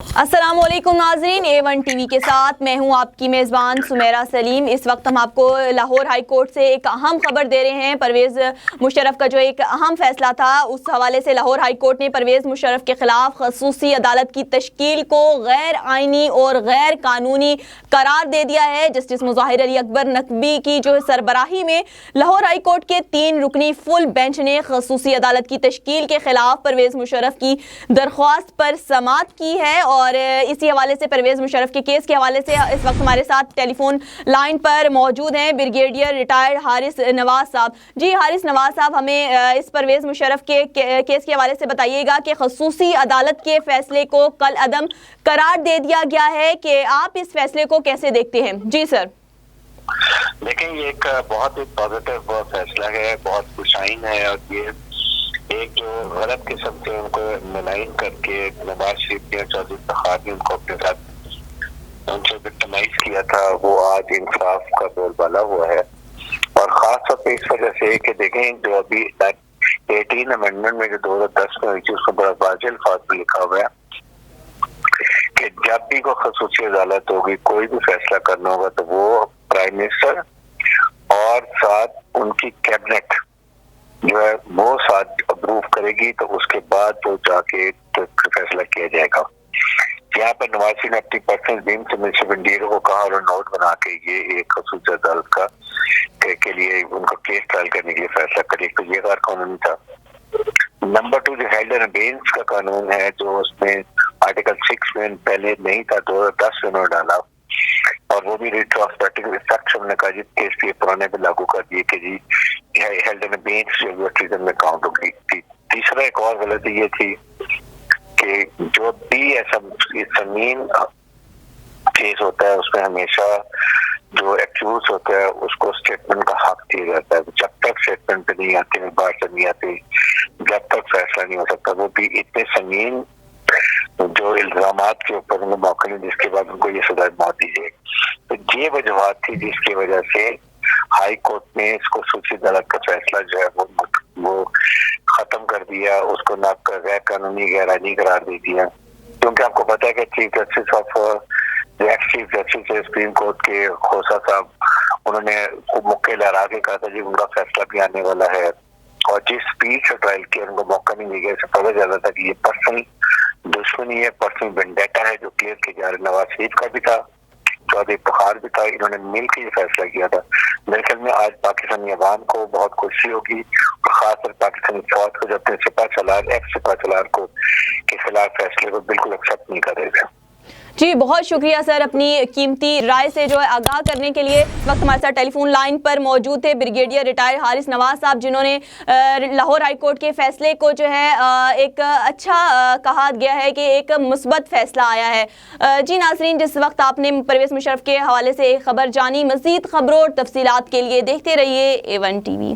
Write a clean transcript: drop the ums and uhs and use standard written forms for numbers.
السلام علیکم ناظرین، A1 ٹی وی کے ساتھ میں ہوں آپ کی میزبان سمیرہ سلیم۔ اس وقت ہم آپ کو لاہور ہائی کورٹ سے ایک اہم خبر دے رہے ہیں۔ پرویز مشرف کا جو ایک اہم فیصلہ تھا، اس حوالے سے لاہور ہائی کورٹ نے پرویز مشرف کے خلاف خصوصی عدالت کی تشکیل کو غیر آئینی اور غیر قانونی قرار دے دیا ہے۔ جسٹس مظاہر علی اکبر نقوی کی جو سربراہی میں لاہور ہائی کورٹ کے 3 رکنی فل بینچ نے خصوصی عدالت کی تشکیل کے خلاف پرویز مشرف کی درخواست پر سماعت کی ہے، اور اسی حوالے سے پرویز مشرف کے کیس کے حوالے سے اس وقت ہمارے ساتھ ٹیلی فون لائن پر موجود ہیں بریگیڈیئر ریٹائرڈ حارث نواز صاحب۔ جی حارث نواز صاحب، ہمیں اس پرویز مشرف کے کیس کے حوالے سے بتائیے گا کہ خصوصی عدالت کے فیصلے کو کالعدم قرار دے دیا گیا ہے کہ آپ اس فیصلے کو کیسے دیکھتے ہیں؟ جی سر۔ لیکن یہ ایک بہت ہی پازیٹیو فیصلہ ہے، بہت خوشائن ہے، اور یہ ایک جو غلط قسم سے ان کو ملائن کر کے نواز شریف نے چودھری افتخار نے ان کو اپنے ساتھ ان سے وکٹمائز کیا تھا، وہ آج انصاف کا بول بالا ہوا ہے۔ اور خاص طور پہ اس وجہ سے کہ دیکھیں جو ابھی 18 امینڈمنٹ میں جو 2010 میں ہوئی تھی، اس کو بڑا واضح الفاظ میں لکھا ہوا ہے کہ جب بھی کوئی خصوصی عدالت ہوگی، کوئی بھی فیصلہ کرنا ہوگا، تو وہ پرائم منسٹر اور ساتھ ان کی کیبنٹ جو ہے وہ ساتھ اپروو کرے گی، تو اس کے بعد وہ جا کے فیصلہ کیا جائے گا۔ یہاں پر نواز شریف نے اپنی پرسنل دین سے منسٹر بنڈیر کو کہا، اور نوٹ بنا کے یہ ایک خصوصی عدالت کا کے لیے ان کا کیس ٹرائل کرنے کے لیے فیصلہ کرے، تو یہ غیر قانونی تھا۔ نمبر 2 جو ہیلڈ اینڈ ابیئنس کا قانون ہے، جو اس میں آرٹیکل 6 میں پہلے نہیں تھا، 2010 میں انہوں نے ڈالا، اور وہ بھی ریٹروسپیکٹو افیکٹ ہم نے کہا جی کیس کے پرانے پہ لاگو کر دیے کہ جی ہیلڈ اینڈ ابیئنس جو ٹریزن میں کاؤنٹ ہوگی۔ تیسرا ایک اور غلطی یہ تھی کہ جو بھی ایسا سنگین کیس ہوتا ہے، اس میں ہمیشہ جو ایکیوز ہوتا ہے اس کو اسٹیٹمنٹ کا حق دیا جاتا ہے۔ جب تک اسٹیٹمنٹ پہ نہیں آتے، باہر سے نہیں آتے، جب تک فیصلہ نہیں ہو سکتا، وہ بھی اتنے سنگین جو الزامات کے اوپر انہیں موقع نہیں جس کے بعد ان کو یہ سزا موت دی جائے۔ تو یہ وجوہات تھی جس کی وجہ سے ہائی کورٹ نے اس کو خصوصی عدالت کا فیصلہ جو ہے وہ ختم کر دیا، اس کو غیر قانونی غیر آئینی قرار دے دیا، کیونکہ آپ کو پتہ ہے کہ chief justice of x chief justice supreme court کے کھوسا صاحب، انہوں نے موقع لہرا کے کہا تھا جی ان کا فیصلہ بھی آنے والا ہے، اور جس اسپیڈ سے ٹرائل کیا ان کو موقع نہیں مل گیا، اس سے پتہ چلا تھا کہ یہ پرسنل دشمنی ہے، پرسنل وینڈیٹا ہے جو کلیئر کیا جا رہا ہے۔ نواز شریف کا بھی تھا، چودھری افتخار بھی تھا، انہوں نے مل کے یہ فیصلہ کیا تھا۔ میرے خیال میں آج پاکستانی عوام کو بہت خوشی ہوگی، اور خاص طور پاکستانی فوج کو جو اپنے سپاہ سالار ایکس سپاہ سالار کو کے خلاف فیصلے کو بالکل ایکسیپٹ نہیں کرے گا۔ جی بہت شکریہ سر، اپنی قیمتی رائے سے جو ہے آگاہ کرنے کے لیے۔ اس وقت ہمارے ساتھ ٹیلی فون لائن پر موجود تھے بریگیڈیئر ریٹائر حارث نواز صاحب، جنہوں نے لاہور ہائی کورٹ کے فیصلے کو جو ہے ایک اچھا کہا گیا ہے کہ ایک مثبت فیصلہ آیا ہے۔ جی ناظرین، جس وقت آپ نے پرویز مشرف کے حوالے سے خبر جانی، مزید خبروں اور تفصیلات کے لیے دیکھتے رہیے A1 ٹی وی۔